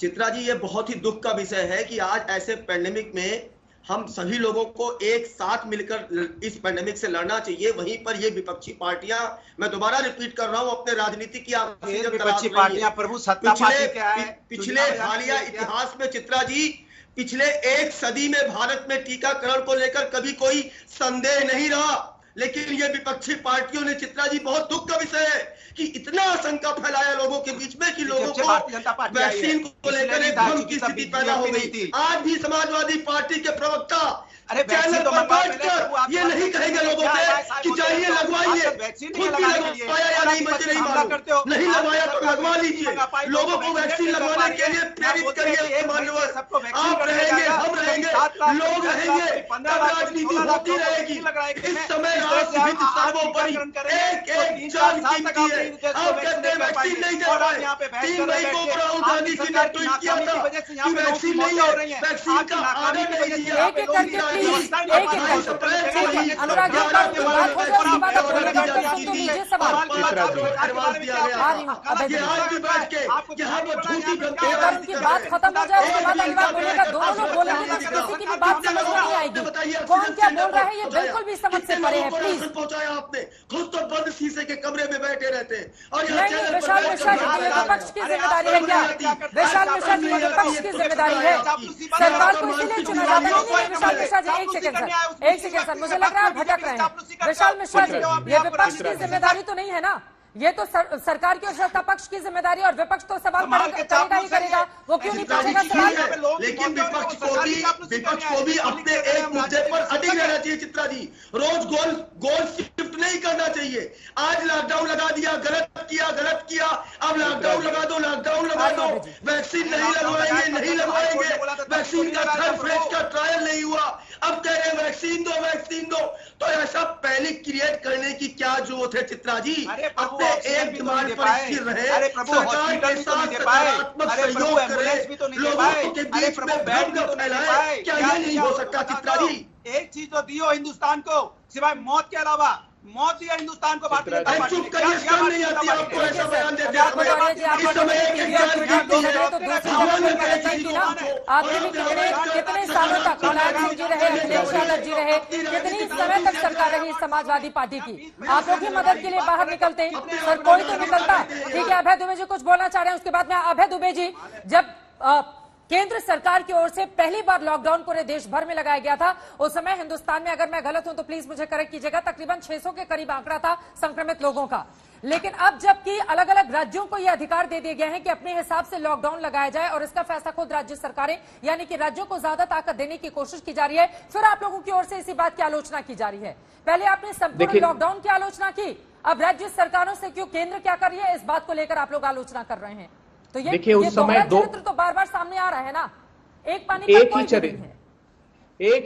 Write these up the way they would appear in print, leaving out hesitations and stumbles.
चित्रा जी, ये बहुत ही दुख का विषय है कि आज ऐसे पैंडेमिक में हम सभी लोगों को एक साथ मिलकर इस पैंडेमिक से लड़ना चाहिए। वहीं पर ये विपक्षी पार्टियां, मैं दोबारा रिपीट कर रहा हूं, अपने राजनीति की विपक्षी पार्टियां प्रभु सत्ता पार्टी क्या है? पिछले हालिया इतिहास में चित्रा जी, पिछले एक सदी में भारत में टीकाकरण को लेकर कभी कोई संदेह नहीं रहा, लेकिन ये विपक्षी पार्टियों ने, चित्रा जी, बहुत दुख का विषय है कि इतना आशंका फैलाया लोगों के बीच में कि लोगों को वैक्सीन को लेकर एक भ्रम की स्थिति पैदा हो गई। आज भी समाजवादी पार्टी के प्रवक्ता चैनल पर बैठकर ये नहीं कहेंगे लोगों से कि चाहिए लगवाइए, खुद भी लगवाया या नहीं मुझे नहीं मालूम, नहीं लगवाया तो लगवा लीजिए, लोगों को वैक्सीन लगवाने के लिए प्रेरित करिए। मान्यवर, आप रहेंगे, हम रहेंगे, लोग रहेंगे, तब राजनीति होती रहेगी। इस समय राष्ट्रहित सर्वोपरि, एक एक जान कीमती है। आप कहते हैं वैक्सीन नहीं दे पाए, 3 मई को राहुल गांधी जी ने ट्वीट किया था कि वैक्सीन नहीं है, वैक्सीन का आर्डर नहीं दिया। अनुराग बात हो जाए, उसके बाद आप बोलने बैठते हैं, तो लीजिए सवाल। उनकी बात खत्म हो जाए, उसके बाद अगली बार बोलेगा, दोनों लोग बोलेंगे, किसी की भी बात समझ में नहीं आएगी। कौन क्या बोल रहा है ये बिल्कुल भी समझ से परे है। प्लीज पहुंचाया आपने, खुद तो बंद शीशे के कमरे में बैठे रहते हैं। और नहीं, विशाल मिश्रा जी, ये विपक्ष की जिम्मेदारी है क्या? विशाल मिश्रा जी, ये विपक्ष की जिम्मेदारी है। सरकार को इसीलिए चुना जाता नहीं। विशाल मिश्रा जी, एक सेकेंड सर, मुझे लग रहा है भटक रहे हैं। विशाल मिश्रा जी, ये विपक्ष की जिम्मेदारी तो नहीं है ना, ये तो सरकार की और सत्ता पक्ष की जिम्मेदारी है। और विपक्ष तो सवाल करेगा ही करेगा, वो क्यों नहीं पूछेगा सवाल? लेकिन विपक्ष को भी अपने एक मुद्दे पर अडिग रहना चाहिए। चित्रा जी, रोज गोल शिफ्ट नहीं करना चाहिए। आज लॉकडाउन लगा दिया, गलत किया, अब लॉकडाउन लगा दो, वैक्सीन नहीं लगवाएंगे, वैक्सीन का थर्ड फेज का ट्रायल नहीं हुआ, अब कह रहे हैं वैक्सीन दो। तो ऐसा पैनिक क्रिएट करने की क्या जरूरत है चित्रा जी? अपने एक डिमांड पर स्थिर रहे, सरकार के साथ सकारात्मक सहयोग करे, लोगों के बीच में भ्रम न फैलाए। क्या ये नहीं हो सकता चित्रा जी? एक चीज तो दियो हिंदुस्तान को, सिवाय मौत के अलावा, मौत दिया हिंदुस्तान को। भारतीय जनता पार्टी चुप करिए, शर्म नहीं आती आपको ऐसा बयान देते आप भी कितने सालों तक मुलायम सिंह जी रहे, अखिलेश यादव जी रहे, कितनी समय तक सरकार रही समाजवादी पार्टी की? आप लोग की मदद के लिए बाहर निकलते सर, कोई तो निकलता। ठीक है, अभय दुबे जी कुछ बोलना चाह रहे हैं, उसके बाद में अभय दुबे जी, जब केंद्र सरकार की ओर से पहली बार लॉकडाउन पूरे देश भर में लगाया गया था, उस समय हिंदुस्तान में, अगर मैं गलत हूं तो प्लीज मुझे करेक्ट कीजिएगा, तकरीबन 600 के करीब आंकड़ा था संक्रमित लोगों का। लेकिन अब जबकि अलग अलग राज्यों को यह अधिकार दे दिए गए हैं कि अपने हिसाब से लॉकडाउन लगाया जाए और इसका फैसला खुद राज्य सरकारें, यानी कि राज्यों को ज्यादा ताकत देने की कोशिश की जा रही है, फिर आप लोगों की ओर से इसी बात की आलोचना की जा रही है। पहले आपने संपूर्ण लॉकडाउन की आलोचना की, अब राज्य सरकारों से क्यों केंद्र क्या कर रही है, इस बात को लेकर आप लोग आलोचना कर रहे हैं। तो ये चरित्र तो बार बार सामने आ रहा है ना, एक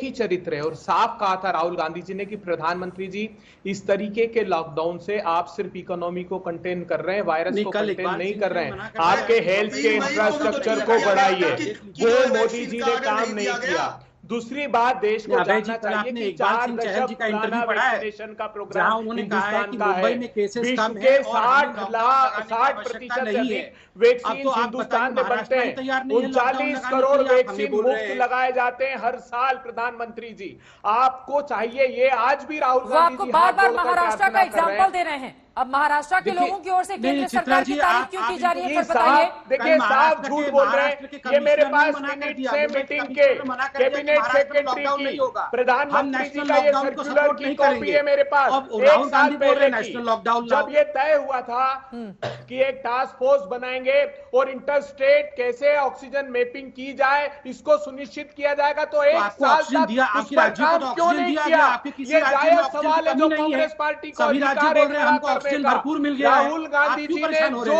ही चरित्र है। और साफ कहा था राहुल गांधी जी ने कि प्रधानमंत्री जी, इस तरीके के लॉकडाउन से आप सिर्फ इकोनॉमी को कंटेन कर रहे हैं, वायरस को कंटेन नहीं कर रहे हैं। आपके हेल्थ के इंफ्रास्ट्रक्चर को बढ़ाइए, वो मोदी जी ने काम नहीं किया। दूसरी बात, देश को जानना चाहिए कि 4 दशक पुराना वैक्सीनेशन का प्रोग्राम हिंदुस्तान का है। विश्व के 60% नहीं है वैक्सीन हिंदुस्तान में बनते हैं। 39 करोड़ वैक्सीन मुफ्त लगाए जाते हैं हर साल। प्रधानमंत्री जी, आपको चाहिए, ये आज भी राहुल गांधी जी बार-बार महाराष्ट्र का एग्जाम्पल दे रहे हैं। अब महाराष्ट्र के लोगों की ओर से केंद्र सरकार की तारीफ क्यों की जा रही है, बताइए। देखिए, साफ झूठ बोल रहे हैं। ये मेरे पास मिनट से मीटिंग के कैबिनेट सेक्रेटरी की, प्रधानमंत्री जी का ये सर्कुलर की कॉपी है मेरे पास, 1 साल पहले की, जब ये तय हुआ था कि एक टास्क फोर्स बनाएंगे और इंटर स्टेट कैसे ऑक्सीजन मैपिंग की जाए, इसको सुनिश्चित किया जाएगा। तो 1 साल तक उस पर काम क्यों नहीं किया? ये जायज सवाल है जो कांग्रेस पार्टी को अधिकार है। भरपूर मिल गया। राहुल गांधी जी ने जो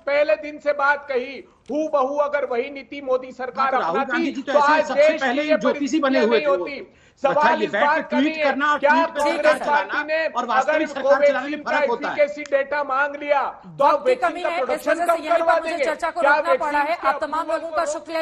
पहले दिन से बात कही, हूबहू अगर वही नीति मोदी सरकार अपनाती तो आज देश पहले ही ज्योतिषी बने हुए होती। सवाल इस बात का नहीं है क्या कांग्रेस पार्टी ने अगर कोवैक्सीन का एफिकेसी डेटा मांग लिया तो कमी है, इस वजह से यहीं पर मुझे चर्चा को रोकना पड़ा है। आप तमाम लोगों का शुक्रिया।